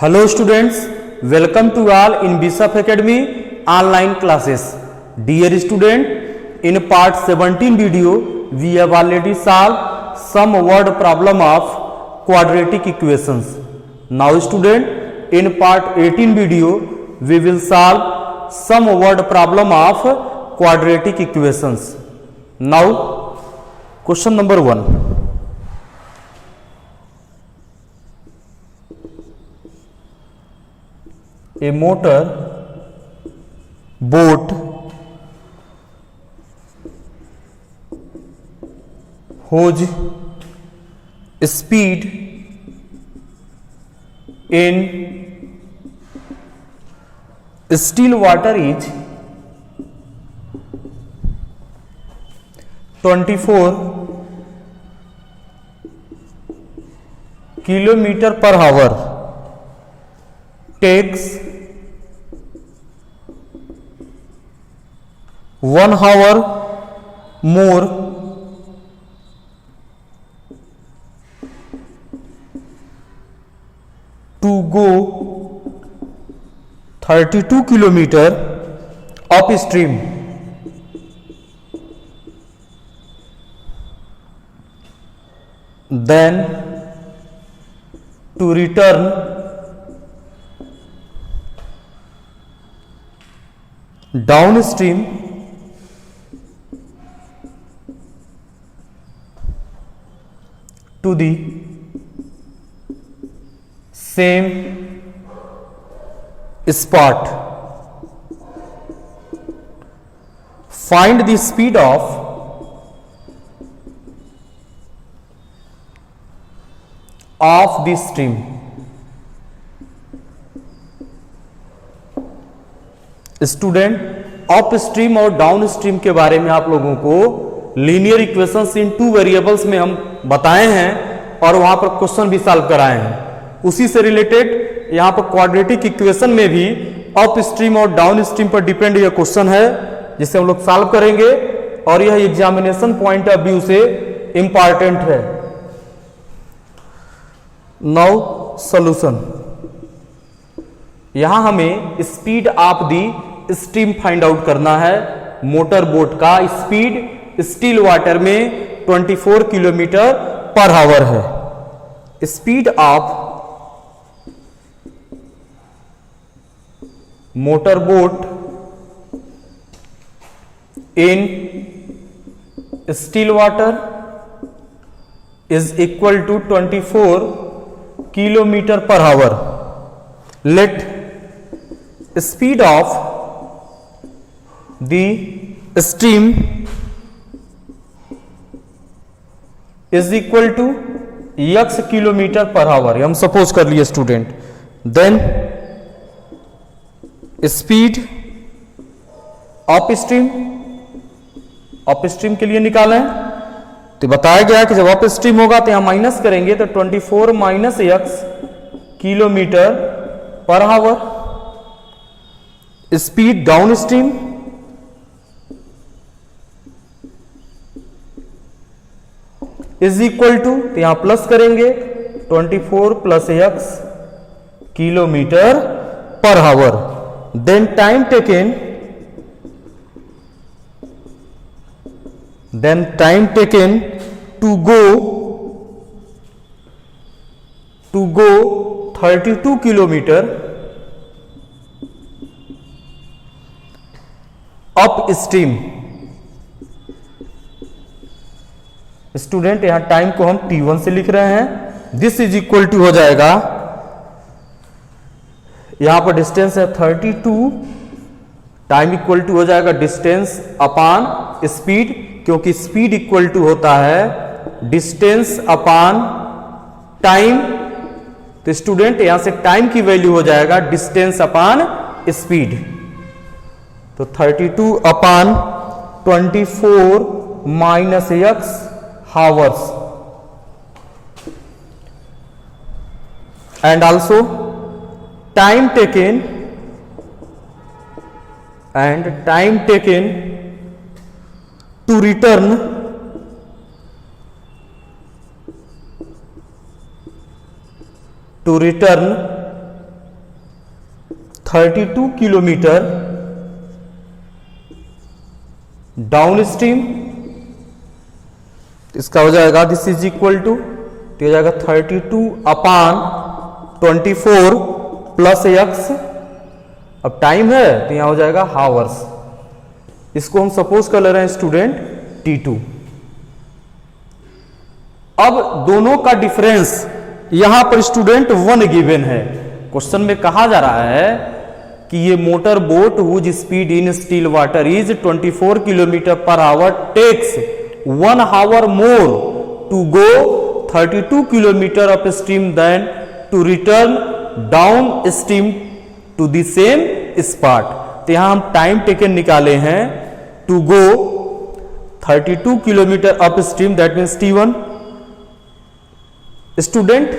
Hello students, welcome to all in BSF Academy online classes. Dear student, in part 17 video we have already solved some word problem of quadratic equations. Now student, in part 18 video we will solve some word problem of quadratic equations. Now question number 1. A motor boat whose speed in still water is 24 kilometer per hour takes 1 hour more to go 32 kilometer upstream. Then to return downstream to the same spot. Find the speed of the stream. Student up stream और down stream के बारे में आप लोगों को linear equations इन 2 variables में हम बताए हैं और वहां पर क्वेश्चन भी सॉल्व कराए हैं। उसी से रिलेटेड यहां पर क्वाड्रेटिक इक्वेशन में भी अप स्ट्रीम और डाउन स्ट्रीम पर डिपेंड यह क्वेश्चन है जिसे हम लोग सॉल्व करेंगे और यह एग्जामिनेशन पॉइंट ऑफ व्यू से इंपॉर्टेंट है। Now solution. यहां हमें speed of the stream find out करना है। मोटर बोट का स्पीड स्टिल वाटर में 24 किलोमीटर पर आवर है। Speed of motor boat in still water is equal to 24 kilometre per hour. Let speed of the stream is equal to x kilometre per hour हम suppose कर लिए student. Then speed upstream के लिए निकाला है तो बताया गया कि जब अप स्ट्रीम होगा तो यहां माइनस करेंगे तो 24 minus x kilometre per hour. Speed downstream is equal to तो यहां प्लस करेंगे 24 plus x kilometre per hour. Then time taken to go 32 kilometre upstream. Student यहां टाइम को हम t1 से लिख रहे हैं। दिस इज इक्वल टू हो जाएगा यहां पर डिस्टेंस है 32, टाइम इक्वल टू हो जाएगा डिस्टेंस अपान स्पीड क्योंकि स्पीड इक्वल टू होता है डिस्टेंस अपान टाइम। तो स्टूडेंट यहां से टाइम की वैल्यू हो जाएगा डिस्टेंस अपान स्पीड। तो 32 upon 24 minus x hours and also time taken to return to return 32 kilometre downstream, इसका हो जाएगा दिस इज इक्वल टू, तो हो जाएगा 32/24 प्लस एक्स। अब टाइम है तो यहां हो जाएगा हावर्स, इसको हम सपोज कर ले रहे हैं स्टूडेंट T2। अब दोनों का डिफरेंस यहां पर स्टूडेंट 1 गिवन है। क्वेश्चन में कहा जा रहा है कि ये motor boat whose speed in still water is 24 kilometre per hour takes 1 hour more to go 32 kilometre upstream then to return downstream to the same spot. तो यहां हम टाइम टेकन निकाले हैं to go 32 kilometre upstream, that means T1। Student,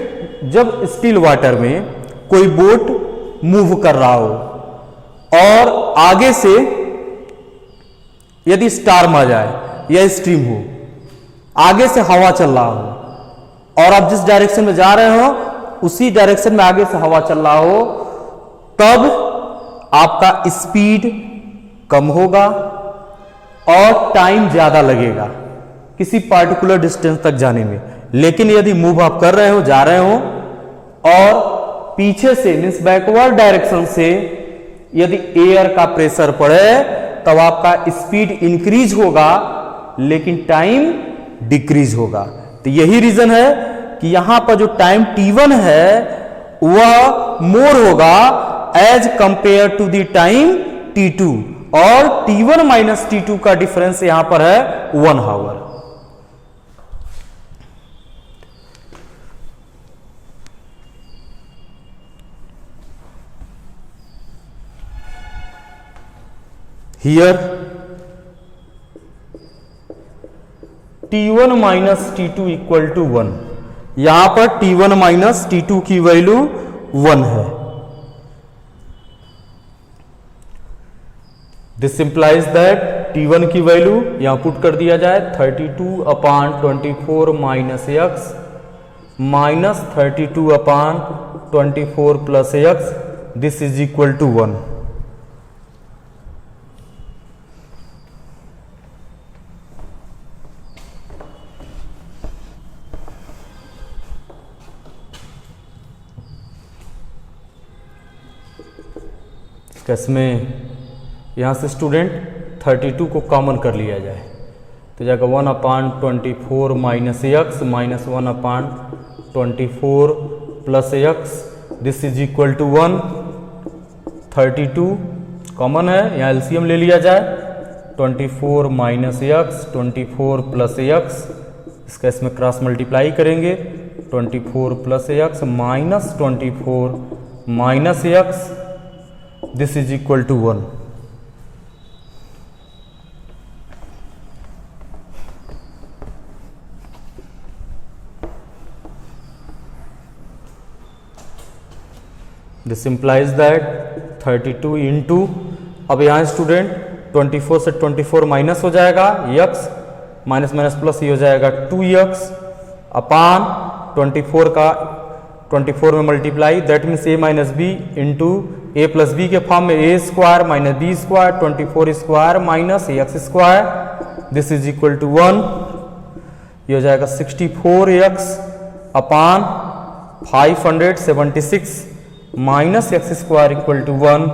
जब still water में कोई boat move कर रहा हो और आगे से यदि स्टार्म आ जाए या स्ट्रीम हो, आगे से हवा चल रहा हो और आप जिस डायरेक्शन में जा रहे हो उसी डायरेक्शन में आगे से हवा चल रहा हो, तब आपका स्पीड कम होगा और टाइम ज्यादा लगेगा किसी पार्टिकुलर डिस्टेंस तक जाने में। लेकिन यदि मूव आप कर रहे हो, जा रहे हो और पीछे से मीन्स बैकवर्ड डायरेक्शन से यदि एयर का प्रेशर पड़े, तब आपका स्पीड इंक्रीज होगा लेकिन टाइम डिक्रीज होगा। तो यही रीजन है कि यहां पर जो टाइम T1 है वह मोर होगा as compare to the time T2, और T1 माइनस T2 का डिफरेंस यहां पर है 1 hour. Here T1 minus T2 equal to 1, यहां पर T1 माइनस T2 की वैल्यू 1 है। दिस इंप्लाइज दैट T1 की वैल्यू यहां पुट कर दिया जाए 32/24 minus x minus 32/24 plus x, this is equal to 1। इसमें यहां से स्टूडेंट 32 को कॉमन कर लिया जाए तो जाएगा 1/24 minus x minus 1/24 plus x, this is equal to 1। 32 common है, यहाँ एलसीएम ले लिया जाए 24 माइनस एक्स 24 प्लस एक्स, इसका इसमें क्रॉस मल्टीप्लाई करेंगे 24 plus x minus 24 minus x, this is equal to 1। This implies that 32 into, अब यहां स्टूडेंट 24 से 24 माइनस हो जाएगा, एक्स माइनस माइनस प्लस ये हो जाएगा 2x अपान 24 का 24 में multiply, that means a minus B into A plus B के फॉर्म में a square minus B square 24 square minus x square, this is equal to 1। ये हो जाएगा 64x upon 576 minus x square equal to 1।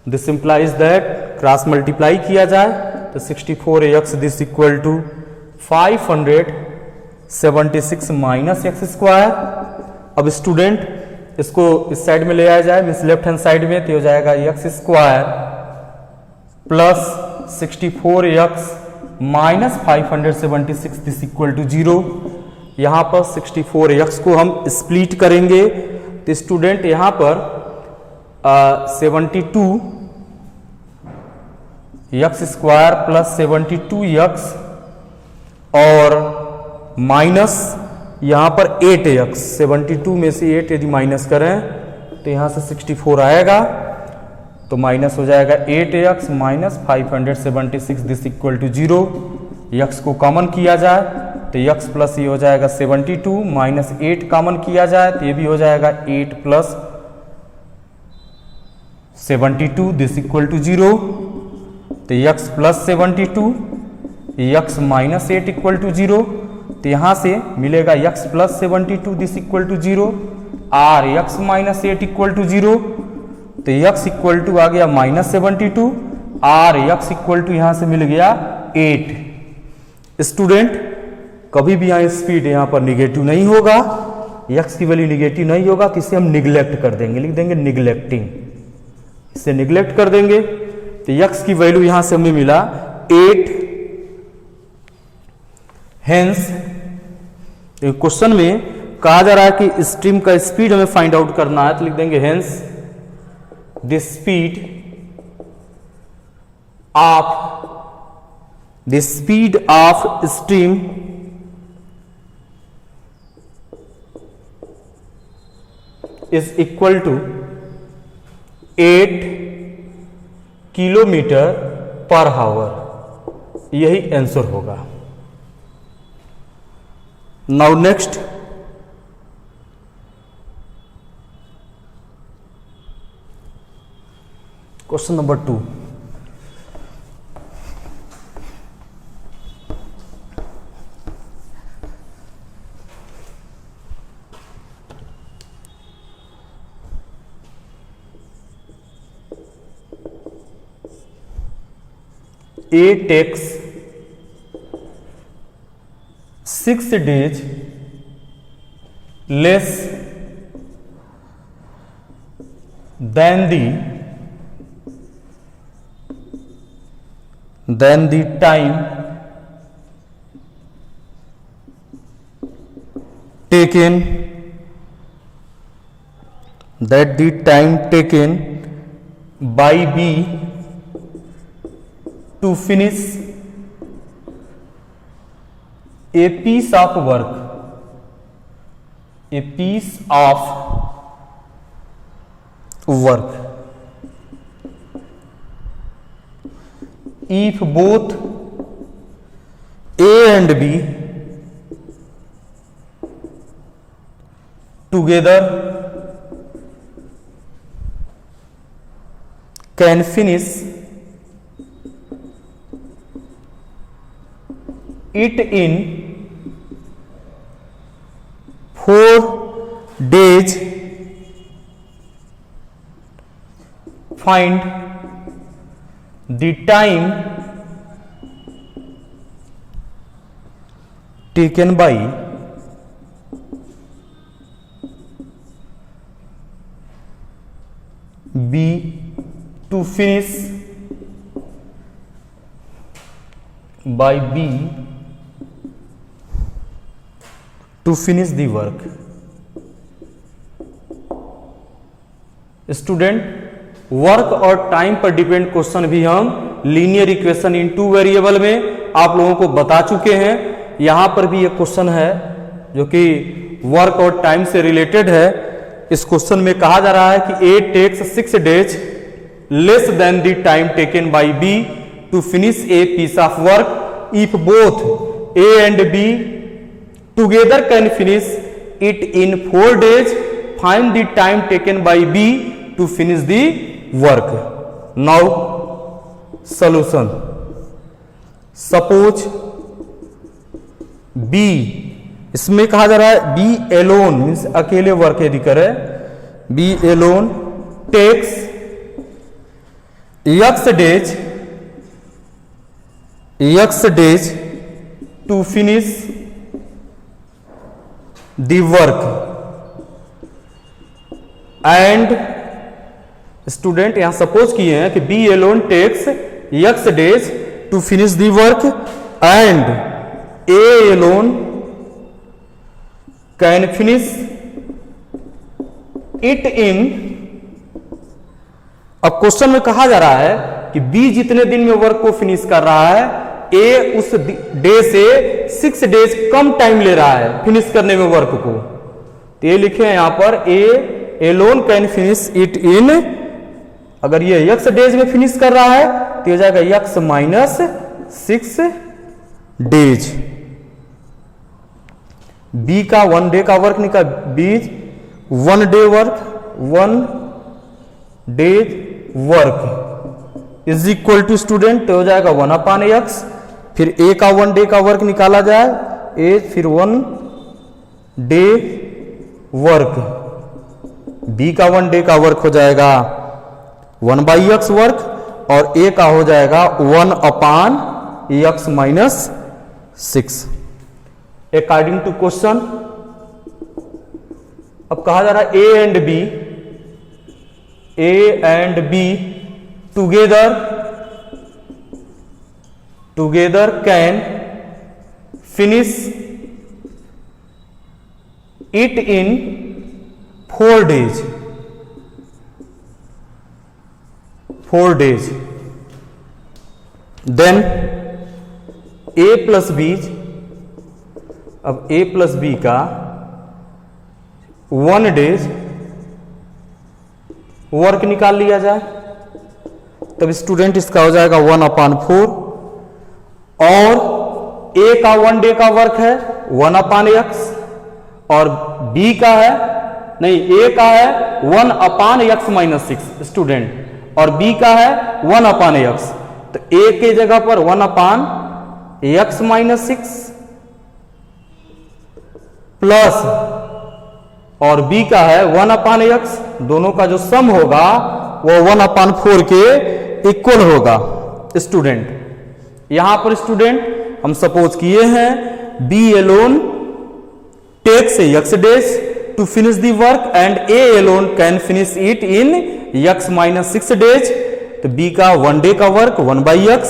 This implies that cross multiply किया जाए तो 64x this equal to 576 minus x square. अब student इसको इस side में ले आया जाए मीन्स लेफ्ट हैंड साइड में, तो हो जाएगा x square plus 64x minus 576 this equal to 0। यहां पर 64x को हम स्प्लिट करेंगे तो स्टूडेंट यहां पर 72x स्क्वायर प्लस 72x और माइनस यहां पर 8x, 72 में से 8 यदि माइनस करें तो यहां से 64 आएगा, तो माइनस हो जाएगा 8x minus 576 this equal to 0। x को कॉमन किया जाए तो x प्लस ये हो जाएगा 72 माइनस 8 कॉमन किया जाए तो ये भी हो जाएगा 8 प्लस 72 दिस इक्वल टू 0, तो x plus 72 x minus 8 equal to 0, तो यहाँ से मिलेगा x plus 72 this equal to 0 और x माइनस 8 इक्वल टू 0, तो x इक्वल टू आ गया माइनस 72 और x इक्वल टू यहाँ से मिल गया 8। स्टूडेंट कभी भी यहाँ स्पीड यहाँ पर निगेटिव नहीं होगा, x की वैल्यू निगेटिव नहीं होगा तो इसे हम निगलेक्ट कर देंगे, लिख देंगे निगलेक्टिंग, इसे निगलेक्ट कर देंगे। तो x की वैल्यू यहां से हमें मिला 8। हेंस क्वेश्चन में कहा जा रहा है कि स्ट्रीम का स्पीड हमें फाइंड आउट करना है, तो लिख देंगे hence the speed of stream is equal to 8 kilometre per hour, यही आंसर होगा। Now next question number 2। A takes 6 days less than the time taken by B to finish a piece of work, if both A and B together can finish it in 4 days, find the time taken by B to finish the work। Student work और time पर depend question भी हम linear equation in 2 variable में आप लोगों को बता चुके हैं। यहां पर भी एक क्वेश्चन है जो कि वर्क और टाइम से रिलेटेड है। इस क्वेश्चन में कहा जा रहा है कि A takes 6 days less than the time taken by B to finish a piece of work, if both A and B together can finish it in 4 days, find the time taken by B to finish the work। Now solution, suppose B, इसमें कहा जा रहा है B alone means अकेले work यदि करे, B alone takes X days to finish the work, and student यहां suppose किए हैं कि B alone takes X days to finish the work and A alone can finish it in। अब question में कहा जा रहा है कि B जितने दिन में वर्क को फिनिश कर रहा है, A उस डे से 6 डेज कम टाइम ले रहा है फिनिश करने में वर्क को। तो ये लिखे हैं यहां पर A alone can finish it in, अगर ये x डेज में फिनिश कर रहा है तो हो जाएगा x माइनस 6 डेज। B का 1 डे का वर्क निकाल, B 1 day work 1 day work is equal to student हो जाएगा 1/x, फिर ए का 1 डे का वर्क निकाला जाए, ए फिर 1 डे वर्क, बी का 1 डे का वर्क हो जाएगा 1/x वर्क, और ए का हो जाएगा 1/x minus 6 according to question. अब कहा जा रहा है A and B together can finish it in 4 days। Then A plus B, अब ए प्लस बी का 1 days वर्क निकाल लिया जाए, तब स्टूडेंट इसका हो जाएगा 1/4, और ए का 1 डे का वर्क है 1/x, और बी का है नहीं, ए का है 1/x माइनस 6 स्टूडेंट, और बी का है 1/x, तो ए के जगह पर 1/x माइनस 6 प्लस, और बी का है 1/x, दोनों का जो सम होगा वो 1/4 के इक्वल होगा स्टूडेंट। यहां पर स्टूडेंट हम सपोज किए हैं B alone takes x days to finish the work and A alone can finish it in x minus 6 days, तो बी का 1 डे का वर्क 1/x,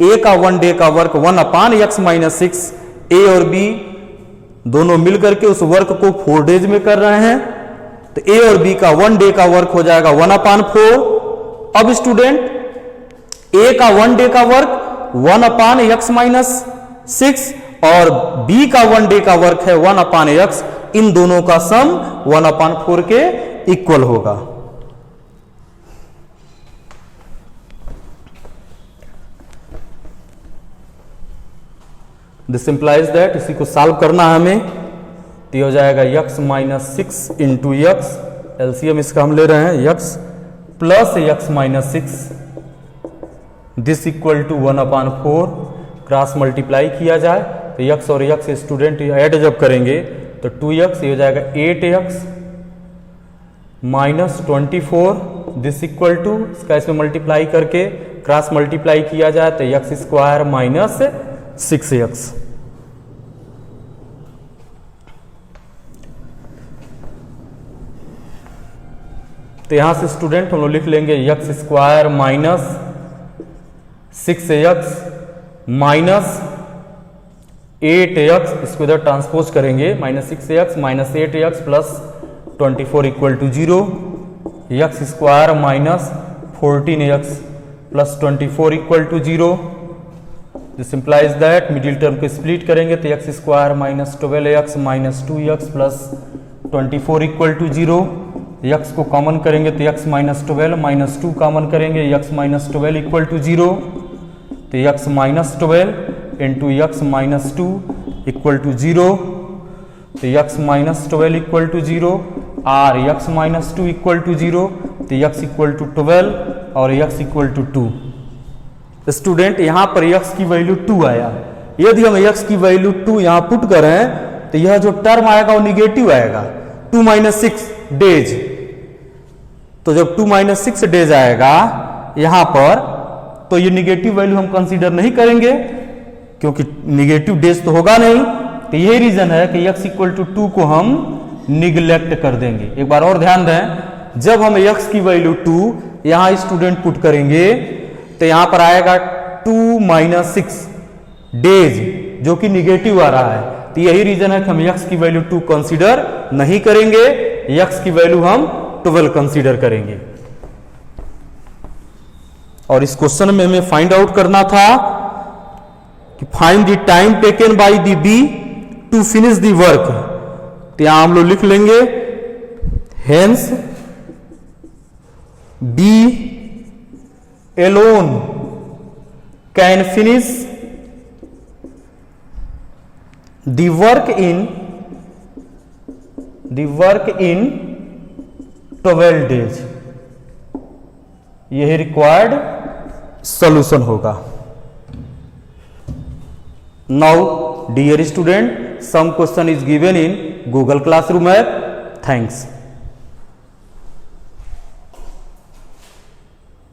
ए का 1 डे का वर्क 1/x माइनस 6, ए और बी दोनों मिलकर के उस वर्क को 4 days में कर रहे हैं, तो ए और बी का 1 डे का वर्क हो जाएगा 1/4। अब स्टूडेंट ए का 1 डे का वर्क 1/x माइनस 6 और बी का 1 डे का वर्क है 1/x, इन दोनों का सम 1/4 के इक्वल होगा। दिस इंप्लाइज दैट, इसी को सॉल्व करना है हमें, तो हो जाएगा x minus 6 into x, LCM इसका हम ले रहे हैं x प्लस x minus 6, this equal to 1/4, cross multiply किया जाए तो x और x स्टूडेंट ऐड जब करेंगे तो 2x, ये हो जाएगा 8x minus 24, this equal to, इसका इसमें मल्टीप्लाई करके क्रॉस मल्टीप्लाई किया जाए तो x स्क्वायर माइनस 6x। तो यहां से स्टूडेंट हम लोग लिख लेंगे x square minus 6x minus 8x, इसको इधर ट्रांसपोज करेंगे, minus 6x minus 8x plus 24 equal to 0, x square minus 14x plus 24 equal to 0। This implies that middle term को स्प्लिट करेंगे तो x square minus 12x minus 2x plus 24 equal to 0, x को common करेंगे तो x minus 12 minus 2 common करेंगे, x minus 12 equal to 0, तो x minus 12 into x minus 2 equal to 0, तो x minus 12 equal to 0 और x minus 2 equal to 0, तो x equal to 12 और x equal to 2। Student यहां पर x की value 2 आया, यदि हम x की वैल्यू 2 यहां पुट करें तो यह जो टर्म आएगा वो निगेटिव आएगा, 2 माइनस 6 डेज, तो जब 2 माइनस 6 डेज आएगा यहां पर तो ये निगेटिव वैल्यू हम कंसीडर नहीं करेंगे क्योंकि निगेटिव डेज तो होगा नहीं, तो यही रीजन है कि x इक्वल टू 2 को हम निगलेक्ट कर देंगे। एक बार और ध्यान दें, जब हम x की वैल्यू 2 यहां स्टूडेंट पुट करेंगे तो यहां पर आएगा 2 माइनस 6 डेज जो कि निगेटिव आ रहा है, तो यही रीजन है कि हम x की वैल्यू 2 कंसीडर नहीं करेंगे, x की वैल्यू हम 12 कंसीडर करेंगे। और इस क्वेश्चन में हमें फाइंड आउट करना था कि find the time taken by the B to finish the work, तो यहां हम लोग लिख लेंगे hence B alone can finish the work in 12 days। यही रिक्वायर्ड सॉल्यूशन होगा। Now dear student, sum question is given in Google Classroom app. Thanks.